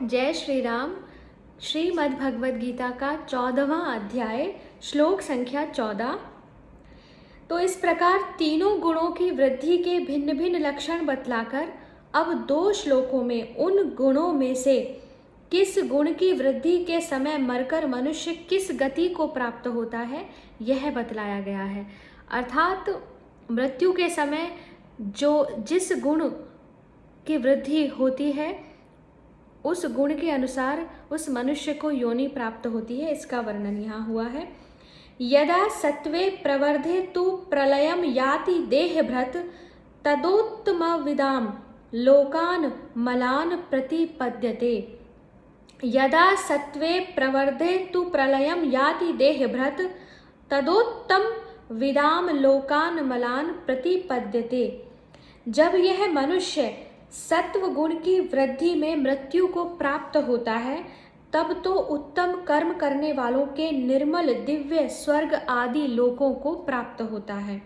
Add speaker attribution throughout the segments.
Speaker 1: जय श्री राम। श्रीमद् भगवद गीता का 14वां अध्याय श्लोक संख्या 14। तो इस प्रकार तीनों गुणों की वृद्धि के भिन्न भिन्न लक्षण बतलाकर अब 2 श्लोकों में उन गुणों में से किस गुण की वृद्धि के समय मरकर मनुष्य किस गति को प्राप्त होता है यह बतलाया गया है। अर्थात मृत्यु के समय जिस गुण की वृद्धि होती है उस गुण के अनुसार उस मनुष्य को योनि प्राप्त होती है, इसका वर्णन यहाँ हुआ है। यदा सत्वे प्रवर्धे तु प्रलयम याति देहभृत तदोत्तमविदाम लोकान मलान प्रतिपद्यते। यदा सत्वे प्रवर्धे तु प्रलयम याति देहभृत तदोत्तम विदाम लोकान मलान प्रतिपद्यते। जब यह मनुष्य सत्व गुण की वृद्धि में मृत्यु को प्राप्त होता है तब तो उत्तम कर्म करने वालों के निर्मल दिव्य स्वर्ग आदि लोकों को प्राप्त होता है।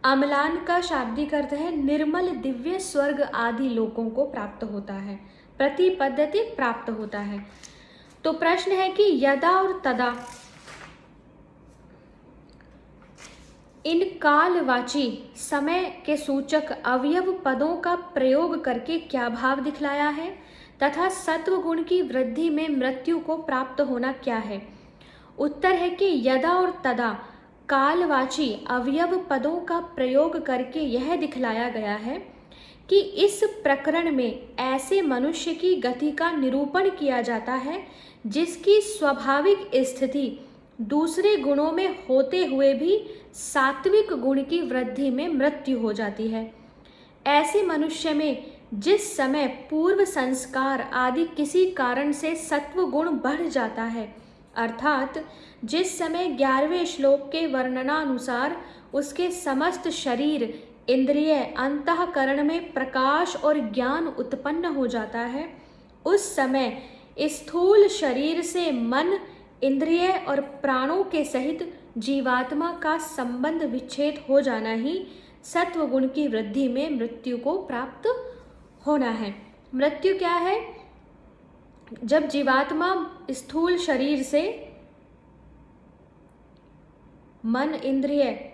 Speaker 1: अम्लान का शाब्दिक अर्थ है निर्मल दिव्य स्वर्ग आदि लोकों को प्राप्त होता है, प्रतिपद्यते प्राप्त होता है। तो प्रश्न है कि यदा और तदा इन कालवाची समय के सूचक अवयव पदों का प्रयोग करके क्या भाव दिखलाया है तथा सत्व गुण की वृद्धि में मृत्यु को प्राप्त होना क्या है। उत्तर है कि यदा और तदा कालवाची अवयव पदों का प्रयोग करके यह दिखलाया गया है कि इस प्रकरण में ऐसे मनुष्य की गति का निरूपण किया जाता है जिसकी स्वाभाविक स्थिति दूसरे गुणों में होते हुए भी सात्विक गुण की वृद्धि में मृत्यु हो जाती है। ऐसे मनुष्य में जिस समय पूर्व संस्कार आदि किसी कारण से सत्व गुण बढ़ जाता है, अर्थात जिस समय 11वें श्लोक के वर्णनानुसार उसके समस्त शरीर इंद्रिय अंतःकरण में प्रकाश और ज्ञान उत्पन्न हो जाता है, उस समय स्थूल शरीर से मन इंद्रिय और प्राणों के सहित जीवात्मा का संबंध विच्छेद हो जाना ही सत्व गुण की वृद्धि में मृत्यु को प्राप्त होना है। मृत्यु क्या है? जब जीवात्मा स्थूल शरीर से मन इंद्रिय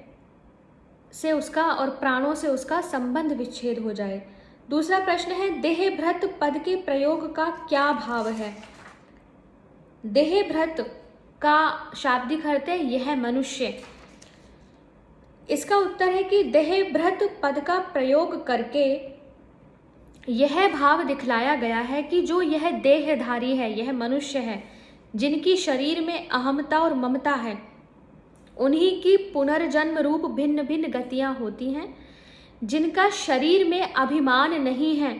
Speaker 1: से उसका और प्राणों से उसका संबंध विच्छेद हो जाए। दूसरा प्रश्न है देहभृत पद के प्रयोग का क्या भाव है। देहभृत का शाब्दिक अर्थ है यह मनुष्य। इसका उत्तर है कि देहभृत पद का प्रयोग करके यह भाव दिखलाया गया है कि जो यह देहधारी है, यह मनुष्य है, जिनकी शरीर में अहमता और ममता है, उन्हीं की पुनर्जन्म रूप भिन्न भिन्न गतियां होती हैं। जिनका शरीर में अभिमान नहीं है,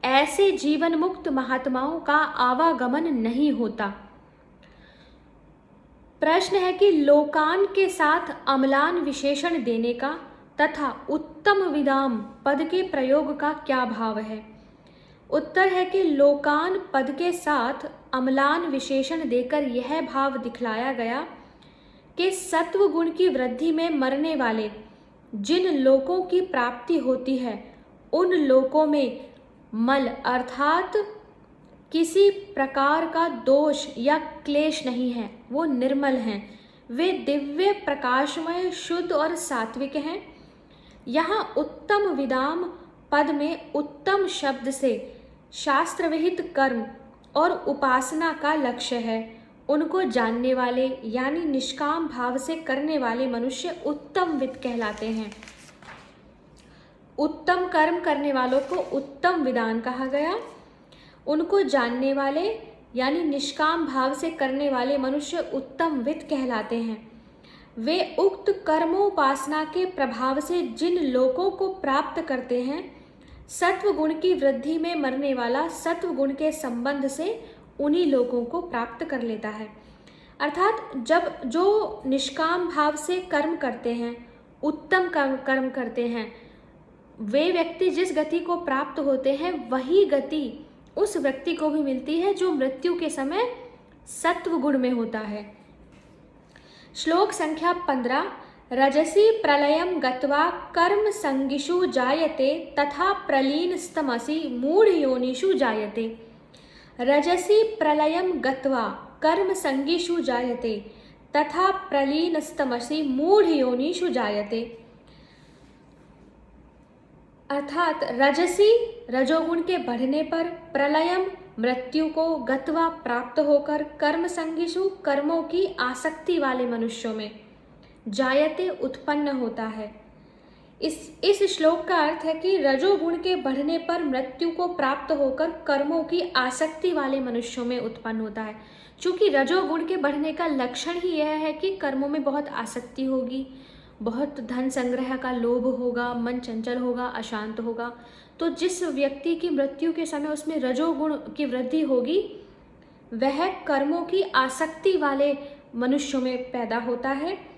Speaker 1: ऐसे जीवन मुक्त महात्माओं का आवागमन नहीं होता। प्रश्न है कि लोकान के साथ अम्लान विशेषण देने का तथा उत्तम विदाम पद के प्रयोग का क्या भाव है। उत्तर है कि लोकान पद के साथ अम्लान विशेषण देकर यह भाव दिखलाया गया कि सत्व गुण की वृद्धि में मरने वाले जिन लोकों की प्राप्ति होती है उन लोकों में मल अर्थात किसी प्रकार का दोष या क्लेश नहीं है, वो निर्मल हैं, वे दिव्य प्रकाशमय शुद्ध और सात्विक हैं। यहाँ उत्तम विदाम पद में उत्तम शब्द से शास्त्र विहित कर्म और उपासना का लक्ष्य है। उनको जानने वाले यानी निष्काम भाव से करने वाले मनुष्य उत्तम विद कहलाते हैं। उत्तम कर्म करने वालों को उत्तम विदान कहा गया। उनको जानने वाले यानी निष्काम भाव से करने वाले मनुष्य उत्तम विद कहलाते हैं। वे उक्त कर्मोपासना के प्रभाव से जिन लोकों को प्राप्त करते हैं, सत्व गुण की वृद्धि में मरने वाला सत्व गुण के संबंध से उन्हीं लोगों को प्राप्त कर लेता है। अर्थात जब जो निष्काम भाव से कर्म करते हैं, उत्तम कर्म करते हैं, वे व्यक्ति जिस गति को प्राप्त होते हैं वही गति उस व्यक्ति को भी मिलती है जो मृत्यु के समय सत्व गुण में होता है। श्लोक संख्या 15। रजसी प्रलयम गत्वा कर्म संगिषु जायते तथा प्रलीन स्तमसी मूढ़ योनिषु जायते। रजसी प्रलयम गत्वा कर्म संगीषु जायते तथा प्रलीनस्तमसि मूढ़ योनिषु जायते। अर्थात रजसी रजोगुण के बढ़ने पर, प्रलयम मृत्यु को, गत्वा प्राप्त होकर, कर्म संगीषु कर्मों की आसक्ति वाले मनुष्यों में, जायते उत्पन्न होता है। इस श्लोक का अर्थ है कि रजोगुण के बढ़ने पर मृत्यु को प्राप्त होकर कर्मों की आसक्ति वाले मनुष्यों में उत्पन्न होता है। चूंकि रजोगुण के बढ़ने का लक्षण ही यह है कि कर्मों में बहुत आसक्ति होगी, बहुत धन संग्रह का लोभ होगा, मन चंचल होगा, अशांत होगा। तो जिस व्यक्ति की मृत्यु के समय उसमें रजोगुण की वृद्धि होगी, वह कर्मों की आसक्ति वाले मनुष्यों में पैदा होता है।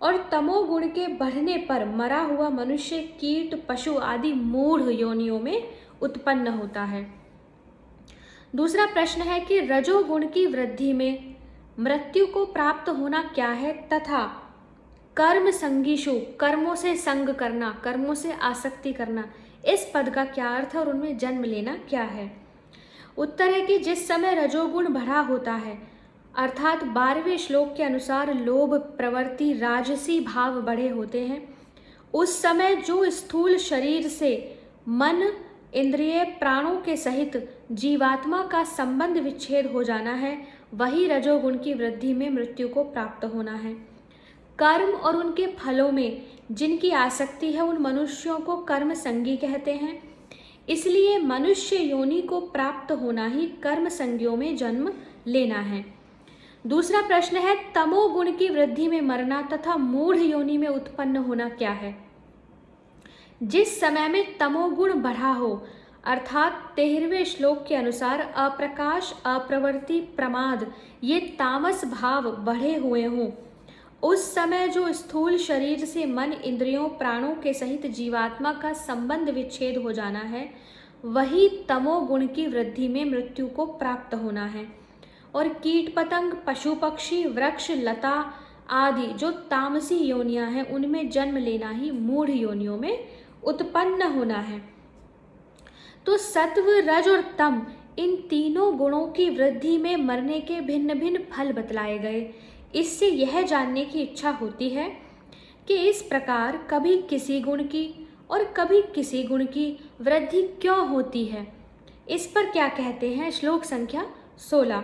Speaker 1: और तमोगुण के बढ़ने पर मरा हुआ मनुष्य कीट, पशु आदि मूढ़ योनियों में उत्पन्न होता है। दूसरा प्रश्न है कि रजोगुण की वृद्धि में मृत्यु को प्राप्त होना क्या है, तथा कर्म संगीषु कर्मों से संग करना, कर्मों से आसक्ति करना, इस पद का क्या अर्थ है और उनमें जन्म लेना क्या है। उत्तर है कि जिस समय रजोगुण बढ़ा होता है, अर्थात 12वें श्लोक के अनुसार लोभ प्रवृत्ति राजसी भाव बढ़े होते हैं, उस समय जो स्थूल शरीर से मन, इंद्रिय, प्राणों के सहित जीवात्मा का संबंध विच्छेद हो जाना है, वही रजोगुण की वृद्धि में मृत्यु को प्राप्त होना है। कर्म और उनके फलों में जिनकी आसक्ति है, उन मनुष्यों को कर्म संगी कहते हैं। इसलिए मनुष्य योनि को प्राप्त होना ही कर्म संगियों में जन्म लेना है। दूसरा प्रश्न है तमोगुण की वृद्धि में मरना तथा मूढ़ योनि में उत्पन्न होना क्या है। जिस समय में तमोगुण बढ़ा हो, अर्थात 13वें श्लोक के अनुसार अप्रकाश, अप्रवृत्ति, प्रमाद ये तामस भाव बढ़े हुए हों, उस समय जो स्थूल शरीर से मन, इंद्रियों, प्राणों के सहित जीवात्मा का संबंध विच्छेद हो जाना है, वही तमोगुण की वृद्धि में मृत्यु को प्राप्त होना है। और कीट पतंग, पशु पक्षी, वृक्ष लता आदि जो तामसी योनियां हैं, उनमें जन्म लेना ही मूढ़ योनियों में उत्पन्न होना है। तो सत्व, रज और तम इन तीनों गुणों की वृद्धि में मरने के भिन्न भिन्न फल बतलाए गए। इससे यह जानने की इच्छा होती है कि इस प्रकार कभी किसी गुण की और कभी किसी गुण की वृद्धि क्यों होती है। इस पर क्या कहते हैं श्लोक संख्या 16।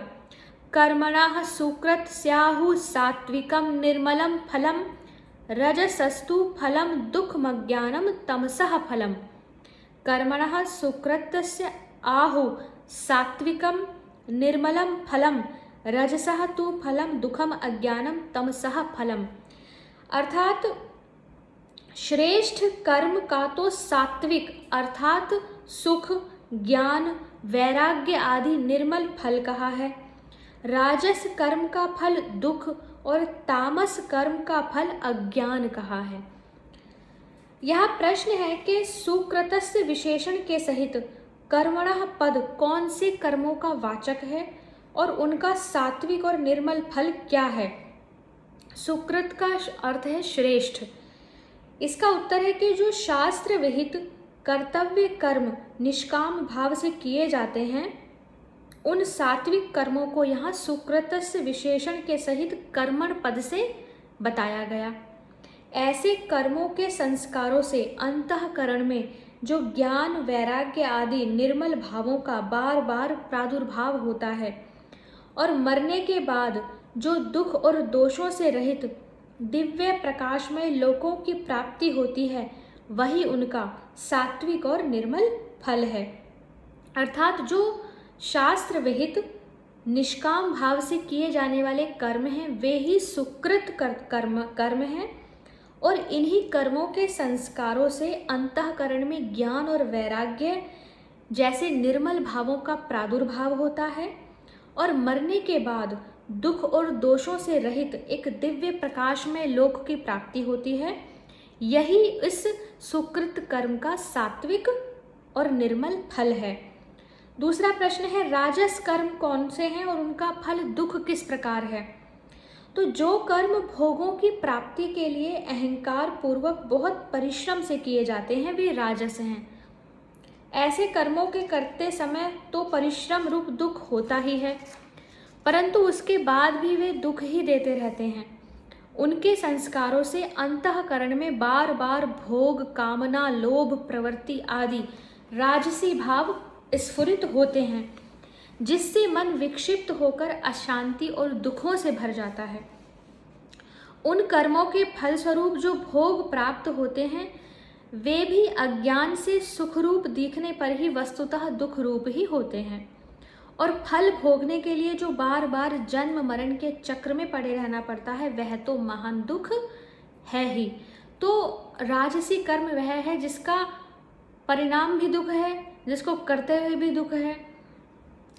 Speaker 1: कर्मणः सुकृत स्याहु सात्विकम निर्मलम फलम रजसस्तु फलम दुःखमज्ञानम तमसः फलम। कर्मणः सुकृतस्य आहु सात्विकम निर्मलम फलम रजसः तु फलम दुखम अज्ञानम तमसः फलम। अर्थात श्रेष्ठ कर्म का तो सात्विक अर्थात सुख, ज्ञान, वैराग्य आदि निर्मल फल कहा है। राजस कर्म का फल दुख और तामस कर्म का फल अज्ञान कहा है। यह प्रश्न है कि सुकृतस्य विशेषण के सहित कर्मणः पद कौन से कर्मों का वाचक है और उनका सात्विक और निर्मल फल क्या है। सुकृत का अर्थ है श्रेष्ठ। इसका उत्तर है कि जो शास्त्र विहित कर्तव्य कर्म निष्काम भाव से किए जाते हैं, उन सात्विक कर्मों को यहाँ सुकृतस्य विशेषण के सहित कर्मण पद से बताया गया। ऐसे कर्मों के संस्कारों से अंतःकरण में जो ज्ञान, वैराग्य आदि निर्मल भावों का बार बार प्रादुर्भाव होता है और मरने के बाद जो दुख और दोषों से रहित दिव्य प्रकाशमय लोकों की प्राप्ति होती है, वही उनका सात्विक और निर्मल फल है। अर्थात जो शास्त्र विहित निष्काम भाव से किए जाने वाले कर्म हैं, वे ही सुकृत कर्म हैं और इन्हीं कर्मों के संस्कारों से अंतःकरण में ज्ञान और वैराग्य जैसे निर्मल भावों का प्रादुर्भाव होता है और मरने के बाद दुख और दोषों से रहित एक दिव्य प्रकाश में लोक की प्राप्ति होती है। यही इस सुकृत कर्म का सात्विक और निर्मल फल है। दूसरा प्रश्न है राजस कर्म कौन से हैं और उनका फल दुख किस प्रकार है। तो जो कर्म भोगों की प्राप्ति के लिए अहंकार पूर्वक बहुत परिश्रम से किए जाते हैं, वे राजस हैं। ऐसे कर्मों के करते समय तो परिश्रम रूप दुख होता ही है, परंतु उसके बाद भी वे दुख ही देते रहते हैं। उनके संस्कारों से अंतःकरण में बार बार भोग, कामना, लोभ, प्रवृत्ति आदि राजसी भाव स्फुरित होते हैं, जिससे मन विक्षिप्त होकर अशांति और दुखों से भर जाता है। उन कर्मों के फलस्वरूप जो भोग प्राप्त होते हैं वे भी अज्ञान से सुख रूप दिखने पर ही वस्तुतः दुख रूप ही होते हैं, और फल भोगने के लिए जो बार बार जन्म मरण के चक्र में पड़े रहना पड़ता है वह तो महान दुख है ही। तो राजसी कर्म वह है जिसका परिणाम भी दुख है, जिसको करते हुए भी दुख है।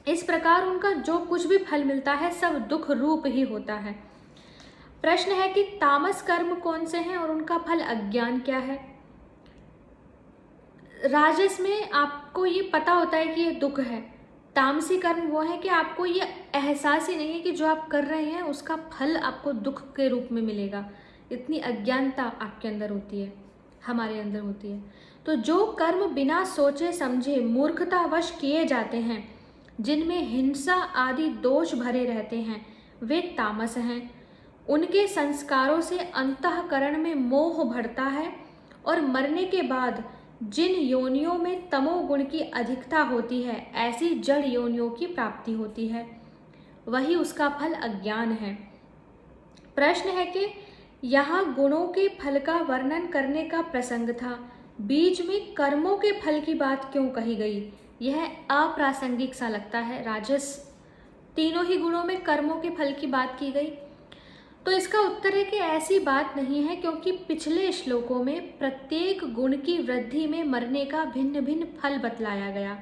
Speaker 1: इस प्रकार उनका जो कुछ भी फल मिलता है सब दुख रूप ही होता है। प्रश्न है कि तामस कर्म कौन से हैं और उनका फल अज्ञान क्या है। राजस में आपको ये पता होता है कि ये दुख है, तामसी कर्म वो है कि आपको ये एहसास ही नहीं है कि जो आप कर रहे हैं उसका फल आपको दुख के रूप में मिलेगा। इतनी अज्ञानता आपके अंदर होती है, हमारे अंदर होती है। तो जो कर्म बिना सोचे समझे मूर्खतावश किए जाते हैं, जिनमें हिंसा आदि दोष भरे रहते हैं, वे तामस हैं। उनके संस्कारों से अंतःकरण में मोह बढ़ता है और मरने के बाद जिन योनियों में तमोगुण की अधिकता होती है ऐसी जड़ योनियों की प्राप्ति होती है, वही उसका फल अज्ञान है। प्रश्न है कि यहाँ गुणों के फल का वर्णन करने का प्रसंग था, बीच में कर्मों के फल की बात क्यों कही गई। यह अप्रासंगिक सा लगता है। राजस तीनों ही गुणों में कर्मों के फल की बात की गई। तो इसका उत्तर है कि ऐसी बात नहीं है, क्योंकि पिछले श्लोकों में प्रत्येक गुण की वृद्धि में मरने का भिन्न भिन्न फल बतलाया गया।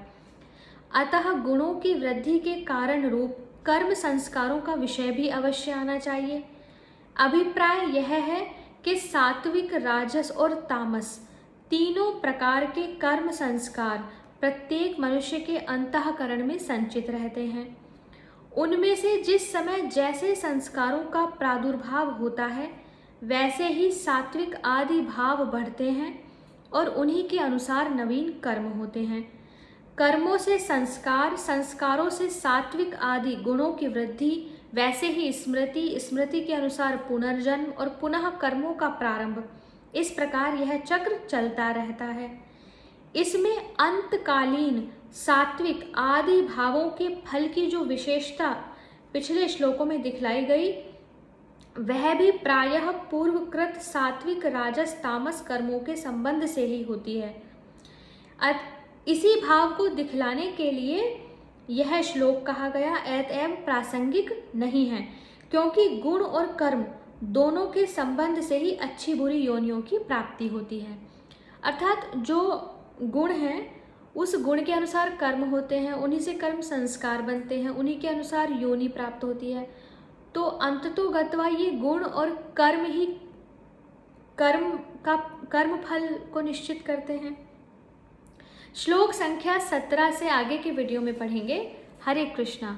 Speaker 1: अतः गुणों की वृद्धि के कारण रूप कर्म संस्कारों का विषय भी अवश्य आना चाहिए। अभिप्राय यह है कि सात्विक, राजस और तामस तीनों प्रकार के कर्म संस्कार प्रत्येक मनुष्य के अंतःकरण में संचित रहते हैं। उनमें से जिस समय जैसे संस्कारों का प्रादुर्भाव होता है वैसे ही सात्विक आदि भाव बढ़ते हैं और उन्हीं के अनुसार नवीन कर्म होते हैं। कर्मों से संस्कार, संस्कारों से सात्विक आदि गुणों की वृद्धि, वैसे ही स्मृति, स्मृति के अनुसार पुनर्जन्म और पुनः कर्मों का प्रारंभ। इस प्रकार यह चक्र चलता रहता है। इसमें अंतकालीन सात्विक आदि भावों के फल की जो विशेषता पिछले श्लोकों में दिखलाई गई वह भी प्रायः पूर्वकृत सात्विक, राजस, तामस कर्मों के संबंध से ही होती है। इसी भाव को दिखलाने के लिए यह श्लोक कहा गया, अतएव प्रासंगिक नहीं है, क्योंकि गुण और कर्म दोनों के संबंध से ही अच्छी बुरी योनियों की प्राप्ति होती है। अर्थात जो गुण हैं उस गुण के अनुसार कर्म होते हैं, उन्हीं से कर्म संस्कार बनते हैं, उन्हीं के अनुसार योनि प्राप्त होती है। तो अंततोगत्वा ये गुण और कर्म ही कर्म फल को निश्चित करते हैं। श्लोक संख्या 17 से आगे के वीडियो में पढ़ेंगे। हरे कृष्णा।